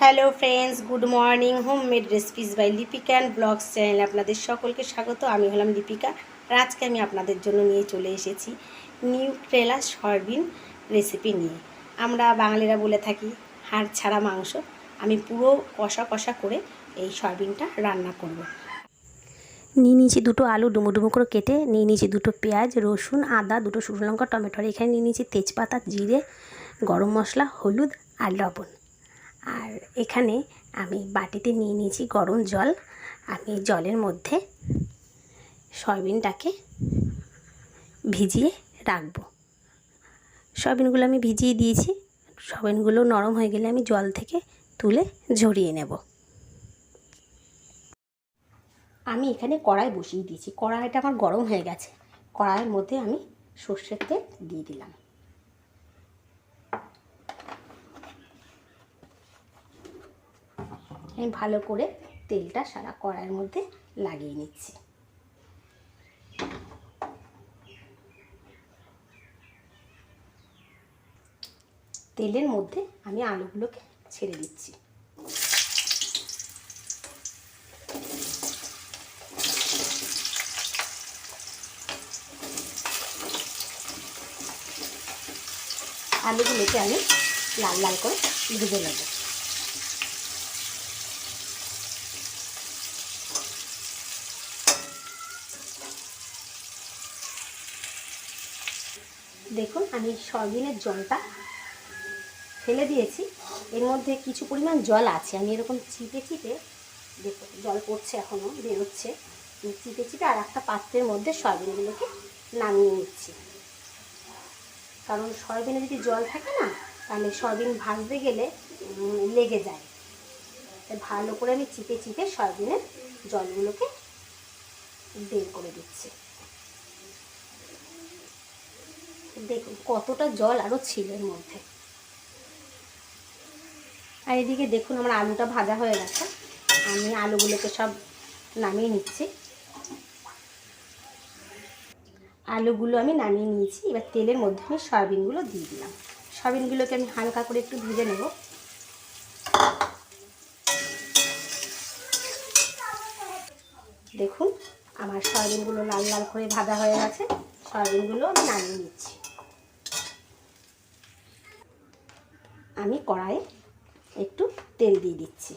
Hello friends, good morning. Homemade recipes by Lipika and blogs চ্যানেলে আপনাদের সকলকে স্বাগত। আমি হলাম লিপিকা। আর আজকে আমি আপনাদের জন্য নিয়ে চলে এসেছি নিউট্রেলা সয়াবিন রেসিপি নিয়ে। আমরা বাঙালিরা বলে থাকি হাড় ছাড়া মাংস। আমি পুরো কষা কষা করে এই সয়াবিনটা রান্না করব। নিয়ে নিয়েছি দুটো আলু ডুমো ডুমো করে কেটে, নিয়ে নিয়েছি দুটো পেঁয়াজ, রসুন, আদা, দুটো শুকনো লঙ্কা, টমেটো। আর এখানে নিয়ে নিয়েছি তেজপাতা, জিরে, গরম মশলা, হলুদ আর লবণ। আর এখানে আমি বাটিতে নিয়ে নিয়েছি গরম জল। আমি জলের মধ্যে সয়াবিনটাকে ভিজিয়ে রাখবো। সয়াবিনগুলো আমি ভিজিয়ে দিয়েছি। সয়াবিনগুলো নরম হয়ে গেলে আমি জল থেকে তুলে ঝরিয়ে নেব। আমি এখানে কড়াই বসিয়ে দিয়েছি। কড়াইটা আমার গরম হয়ে গেছে। কড়াইয়ের মধ্যে আমি সর্ষের তেল দিয়ে দিলাম। আমি ভালো করে তেলটা সারা কড়াইয়ের মধ্যে লাগিয়ে নিচ্ছি। তেলের মধ্যে আমি আলুগুলোকে ছেড়ে দিচ্ছি। আলুগুলোকে আমি লাল লাল করে ভেজে নেব। দেখুন, আমি সয়াবিনের জলটা ফেলে দিয়েছি। এর মধ্যে কিছু পরিমাণ জল আছে। আমি এরকম চিপে চিপে, দেখুন জল পড়ছে, এখনও বেরোচ্ছে। চিপে চিপে আর একটা পাত্রের মধ্যে সয়াবিনগুলোকে নামিয়ে নিচ্ছি। কারণ সয়াবিনে যদি জল থাকে না, তাহলে সয়াবিন ভাজতে গেলে লেগে যায়। তাই ভালো করে আমি চিপে চিপে সয়াবিনের জলগুলোকে বের করে দিচ্ছি। দেখুন কতটা জল আরও ছিল এর মধ্যে। আর এদিকে দেখুন আমার আলুটা ভাজা হয়ে গেছে। আমি আলুগুলোকে সব নামিয়ে নিচ্ছি। আলুগুলো আমি নামিয়ে নিয়েছি। এবার তেলের মধ্যে আমি সয়াবিনগুলো দিয়ে দিলাম। সয়াবিনগুলোকে আমি হালকা করে একটু ভেজে নেব। দেখুন আমার সয়াবিনগুলো লাল লাল করে ভাজা হয়ে গেছে। সয়াবিনগুলো আমি নামিয়ে নিচ্ছি। আমি কড়াইয়ে একটু তেল দিয়ে দিচ্ছি।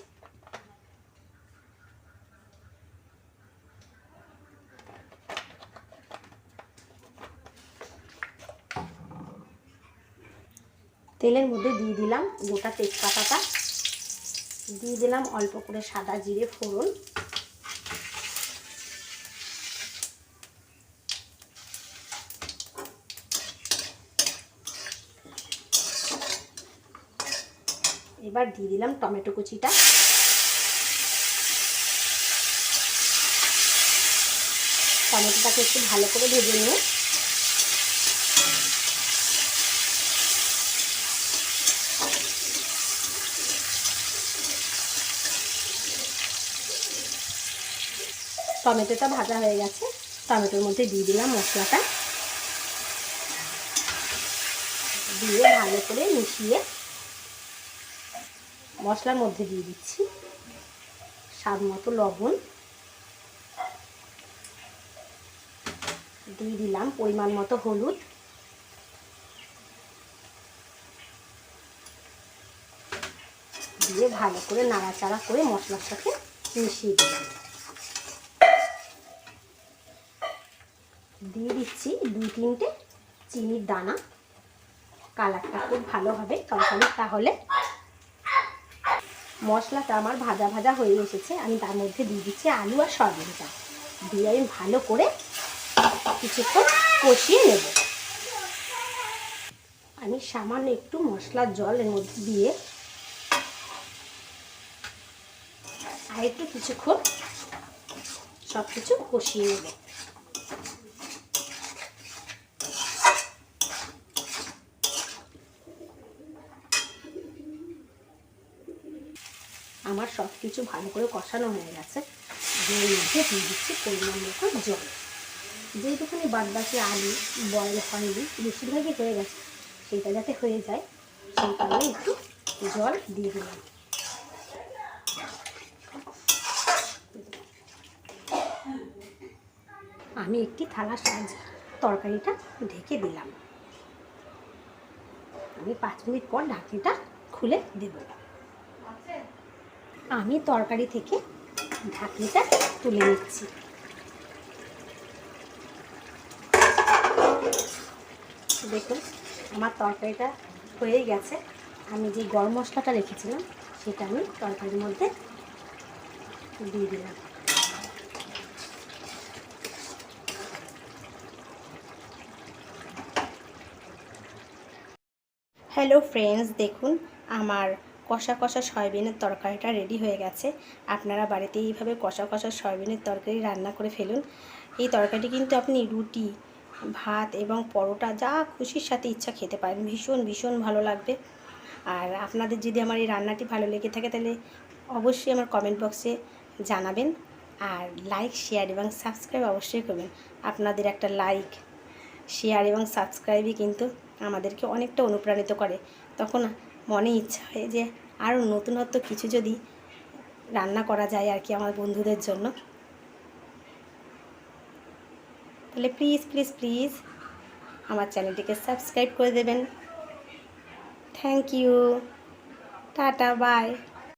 তেলের মধ্যে দিয়ে দিলাম গোটা তেজপাতাটা, দিয়ে দিলাম অল্প করে সাদা জিরে ফোড়ন, এবার দিয়ে দিলাম টমেটো কুচিটা। টমেটোটাকে একটু ভালো করে ভেজে নিয়ে টমেটোটা ভাজা হয়ে গেছে। টমেটোর মধ্যে দিয়ে দিলাম মশলাটা, দিয়ে ভালো করে মিশিয়ে মশলার মধ্যে দিয়ে দিচ্ছি স্বাদ মতো লবণ, দিয়ে দিলাম পরিমাণ মতো হলুদ, দিয়ে ভালো করে নাড়াচাড়া করে মশলার সাথে মিশিয়ে দিলাম। দিয়ে দিচ্ছি 2-3টে চিনির দানা। কালারটা খুব ভালো হবে তরকারি। তাহলে মশলাটা আমার ভাজা ভাজা হয়ে এসেছে। আমি তার মধ্যে দিয়ে দিচ্ছি আলু আর সয়াবিনটা, দিয়ে আমি ভালো করে কিছুক্ষণ কষিয়ে নেব। আমি সামান্য একটু মশলার জল এর মধ্যে দিয়ে আর একটু কিছুক্ষণ সব কিছু কষিয়ে নেব। আমার সব কিছু ভালো করে কষানো হয়ে গেছে। এর মধ্যে দিয়ে দিচ্ছি পরিমাণ মতো জল। যেহেতুখানে বাদবাকি আলু বয়েল হয়নি, বেশিরভাগই হয়ে গেছে, সেটা যাতে হয়ে যায় সেই কারণে একটু জল দিয়ে দিলাম। আমি একটি থালার সাহায্যে তরকারিটা ঢেকে দিলাম। আমি 5 মিনিট পর ঢাকনিটা খুলে দেব। আমি তরকারি থেকে ঢাকনিটা তুলে নিচ্ছি। দেখুন আমার তরকারিটা হয়েই গেছে। আমি যে গরম মশলাটা রেখেছিলাম সেটা আমি তরকারির মধ্যে দিয়ে দিলাম। হ্যালো ফ্রেন্ডস, দেখুন আমার কষা কষা সয়াবিনের তরকারিটা রেডি হয়ে গেছে। আপনারা বাড়িতে এইভাবে কষা কষা সয়াবিনের তরকারি রান্না করে ফেলুন। এই তরকারিটি কিন্তু আপনি রুটি, ভাত এবং পরোটা যা খুশির সাথে ইচ্ছা খেতে পারেন। ভীষণ ভীষণ ভালো লাগবে। আর আপনাদের যদি আমার এই রান্নাটি ভালো লেগে থাকে তাহলে অবশ্যই আমার কমেন্ট বক্সে জানাবেন। আর লাইক, শেয়ার এবং সাবস্ক্রাইব অবশ্যই করবেন। আপনাদের একটা লাইক, শেয়ার এবং সাবস্ক্রাইবই কিন্তু আমাদেরকে অনেকটা অনুপ্রাণিত করে। তখন মনে ইচ্ছা হয় যে আরও নতুনত্ব কিছু যদি রান্না করা যায় আর কি আমার বন্ধুদের জন্য। তাহলে প্লিজ প্লিজ প্লিজ আমার চ্যানেলটিকে সাবস্ক্রাইব করে দেবেন। Thank you, tata, by.